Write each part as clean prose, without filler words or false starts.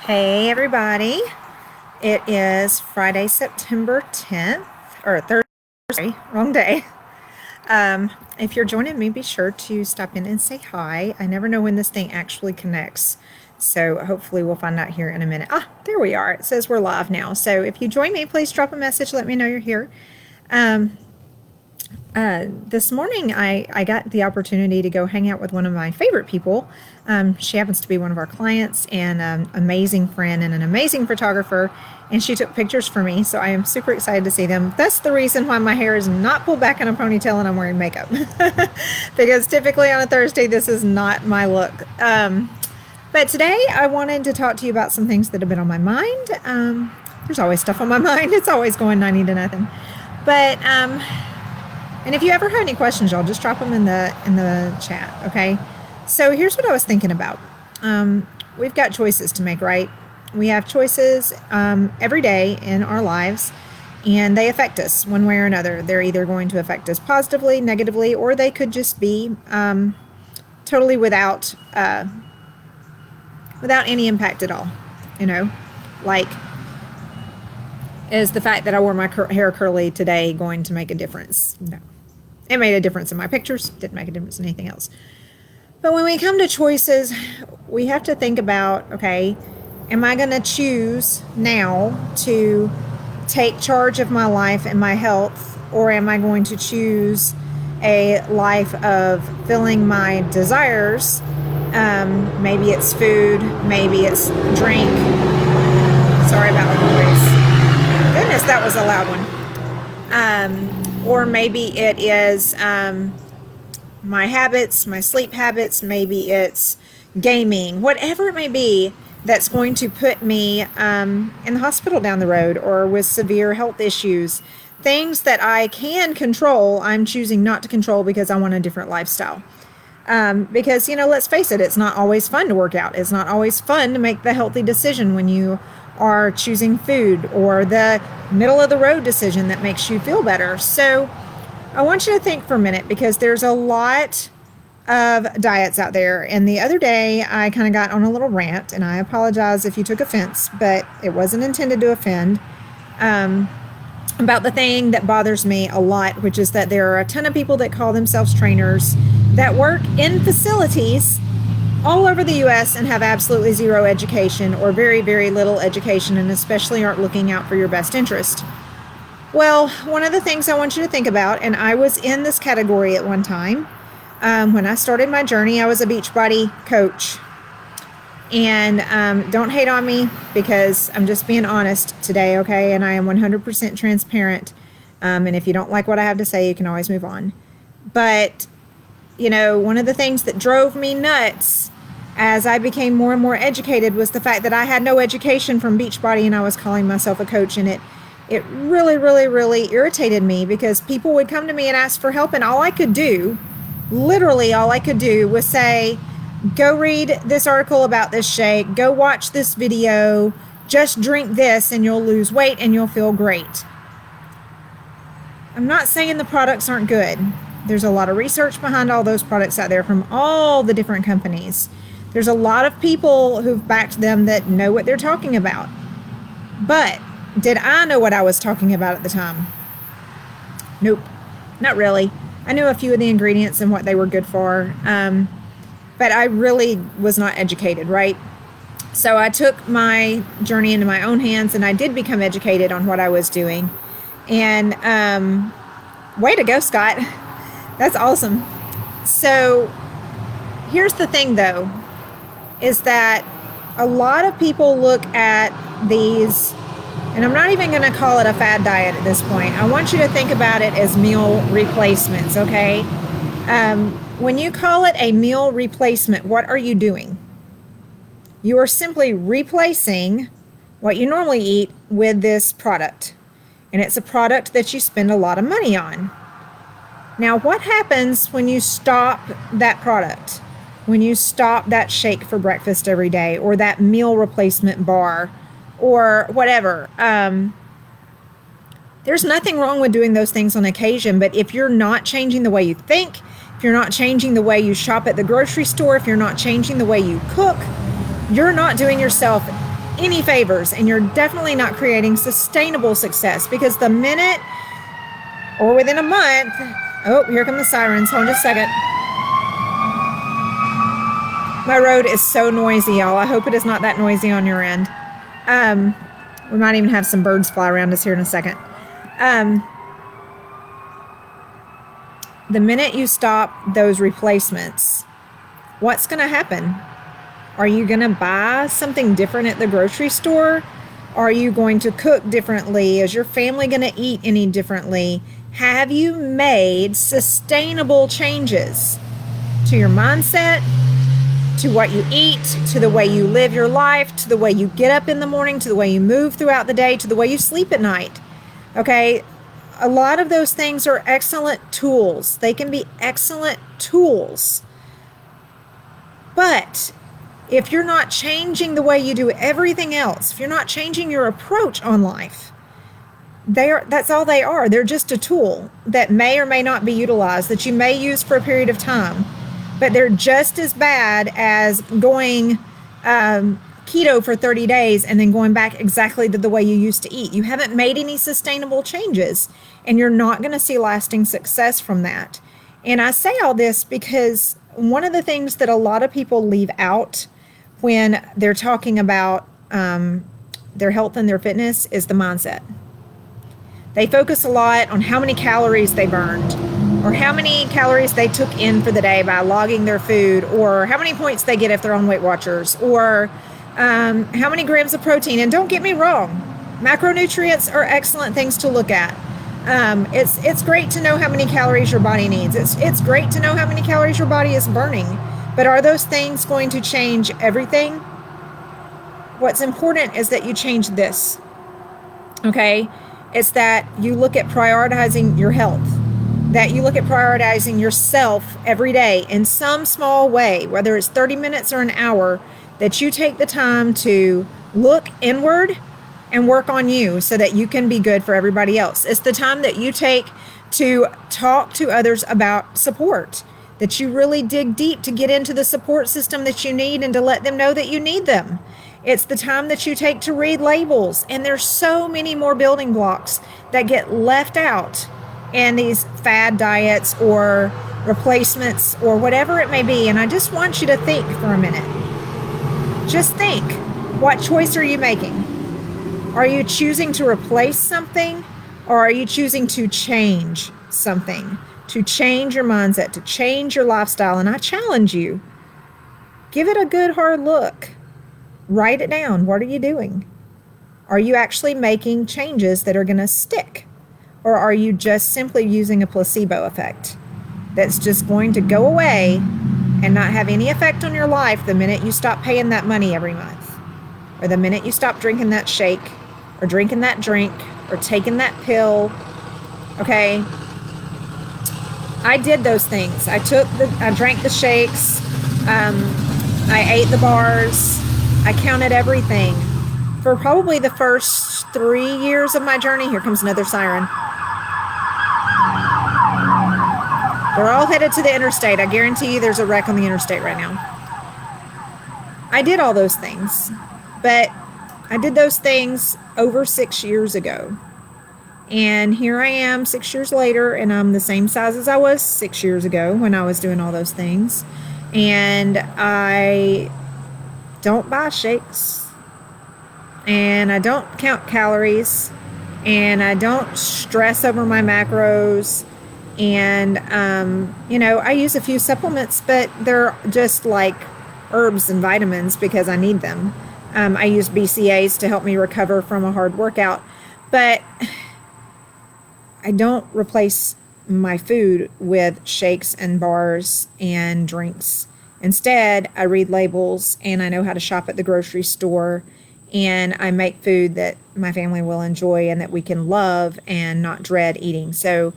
Hey everybody, it is Friday, September 10th, or Thursday, wrong day. If you're joining me, be sure to stop in and say hi. I never know when this thing actually connects, so hopefully we'll find out here in a minute. There we are. It says we're live now. So if you join me, please drop a message, let me know you're here. This morning, I got the opportunity to go hang out with one of my favorite people. She happens to be one of our clients and an amazing friend and an amazing photographer, and she took pictures for me, so I am super excited to see them. That's the reason why my hair is not pulled back in a ponytail and I'm wearing makeup, because typically on a Thursday, this is not my look. But today, I wanted to talk to you about some things that have been on my mind. There's always stuff on my mind. It's always going 90 to nothing. But and if you ever have any questions, y'all just drop them in the chat, okay? So here's what I was thinking about. We've got choices to make, right? We have choices every day in our lives, and they affect us one way or another. They're either going to affect us positively, negatively, or they could just be totally without any impact at all. You know, like, is the fact that I wore my hair curly today going to make a difference? No. It made a difference in my pictures. Didn't make a difference in anything else. But when we come to choices, we have to think about, okay, am I going to choose now to take charge of my life and my health, or am I going to choose a life of filling my desires? Maybe it's food, maybe it's drink. Sorry about the noise. Goodness, that was a loud one. Or maybe it is my habits, my sleep habits, maybe it's gaming, whatever it may be that's going to put me in the hospital down the road or with severe health issues. Things that I can control, I'm choosing not to control because I want a different lifestyle. Because, you know, let's face it, it's not always fun to work out. It's not always fun to make the healthy decision when you are choosing food, or the middle of the road decision that makes you feel better. So I want you to think for a minute, because there's a lot of diets out there. And the other day I kind of got on a little rant, and I apologize if you took offense, but it wasn't intended to offend, about the thing that bothers me a lot, which is that there are a ton of people that call themselves trainers that work in facilities all over the U.S. and have absolutely zero education, or very, very little education, and especially aren't looking out for your best interest. Well, one of the things I want you to think about, and I was in this category at one time, when I started my journey, I was a Beachbody coach. And don't hate on me, because I'm just being honest today, okay? And I am 100% transparent. And if you don't like what I have to say, you can always move on. But, you know, one of the things that drove me nuts as I became more and more educated was the fact that I had no education from Beachbody, and I was calling myself a coach. And it really, really, really irritated me, because people would come to me and ask for help, and all I could do, literally all I could do, was say, go read this article about this shake, go watch this video, just drink this and you'll lose weight and you'll feel great. I'm not saying the products aren't good. There's a lot of research behind all those products out there from all the different companies. There's a lot of people who've backed them that know what they're talking about. But did I know what I was talking about at the time? Nope, not really. I knew a few of the ingredients and what they were good for, but I really was not educated, right? So I took my journey into my own hands, and I did become educated on what I was doing. And way to go, Scott. That's awesome. So here's the thing, though, is that a lot of people look at these, and I'm not even going to call it a fad diet at this point. I want you to think about it as meal replacements, okay? When you call it a meal replacement, what are you doing? You are simply replacing what you normally eat with this product. And it's a product that you spend a lot of money on. Now, what happens when you stop that product? When you stop that shake for breakfast every day, or that meal replacement bar, or whatever? There's nothing wrong with doing those things on occasion, but if you're not changing the way you think, if you're not changing the way you shop at the grocery store, if you're not changing the way you cook, you're not doing yourself any favors, and you're definitely not creating sustainable success, because the minute or within a month, oh, here come the sirens. Hold on just a second. My road is so noisy, y'all. I hope it is not that noisy on your end. We might even have some birds fly around us here in a second. The minute you stop those replacements, what's going to happen? Are you going to buy something different at the grocery store? Are you going to cook differently? Is your family going to eat any differently? Have you made sustainable changes to your mindset, to what you eat, to the way you live your life, to the way you get up in the morning, to the way you move throughout the day, to the way you sleep at night? Okay? A lot of those things are excellent tools. They can be excellent tools. But if you're not changing the way you do everything else, if you're not changing your approach on life, that's all they are. They're just a tool that may or may not be utilized, that you may use for a period of time, but they're just as bad as going keto for 30 days and then going back exactly to the way you used to eat. You haven't made any sustainable changes, and you're not going to see lasting success from that. And I say all this because one of the things that a lot of people leave out when they're talking about their health and their fitness is the mindset. They focus a lot on how many calories they burned, or how many calories they took in for the day by logging their food, or how many points they get if they're on Weight Watchers, or how many grams of protein. And don't get me wrong, macronutrients are excellent things to look at. It's great to know how many calories your body needs. It's great to know how many calories your body is burning. But are those things going to change everything? What's important is that you change this. Okay? It's that you look at prioritizing your health, that you look at prioritizing yourself every day in some small way, whether it's 30 minutes or an hour, that you take the time to look inward and work on you so that you can be good for everybody else. It's the time that you take to talk to others about support, that you really dig deep to get into the support system that you need and to let them know that you need them. It's the time that you take to read labels. And there's so many more building blocks that get left out in these fad diets or replacements or whatever it may be. And I just want you to think for a minute. Just think, what choice are you making? Are you choosing to replace something, or are you choosing to change something? To change your mindset, to change your lifestyle? And I challenge you, give it a good hard look. Write it down. What are you doing? Are you actually making changes that are going to stick? Or are you just simply using a placebo effect that's just going to go away and not have any effect on your life the minute you stop paying that money every month? Or the minute you stop drinking that shake, or drinking that drink, or taking that pill? Okay? I did those things. I drank the shakes. I ate the bars. I counted everything. For probably the first 3 years of my journey, here comes another siren. They're all headed to the interstate. I guarantee you there's a wreck on the interstate right now. I did all those things, but I did those things over 6 years ago. And here I am 6 years later, and I'm the same size as I was 6 years ago when I was doing all those things. And I don't buy shakes, and I don't count calories, and I don't stress over my macros. And, I use a few supplements, but they're just like herbs and vitamins because I need them. I use BCAAs to help me recover from a hard workout, but I don't replace my food with shakes and bars and drinks. Instead, I read labels, and I know how to shop at the grocery store, and I make food that my family will enjoy and that we can love and not dread eating. So,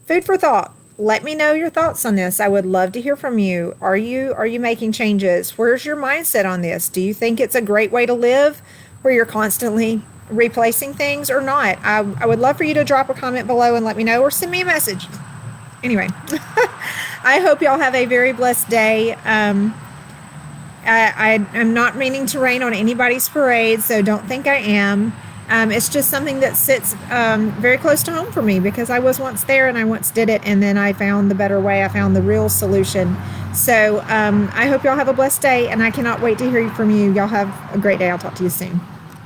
food for thought. Let me know your thoughts on this. I would love to hear from you. Are you making changes? Where's your mindset on this? Do you think it's a great way to live where you're constantly replacing things or not? I would love for you to drop a comment below and let me know, or send me a message. Anyway, I hope y'all have a very blessed day. I'm not meaning to rain on anybody's parade, so don't think I am. It's just something that sits very close to home for me because I was once there and I once did it, and then I found the better way. I found the real solution. So I hope y'all have a blessed day, and I cannot wait to hear from you. Y'all have a great day. I'll talk to you soon.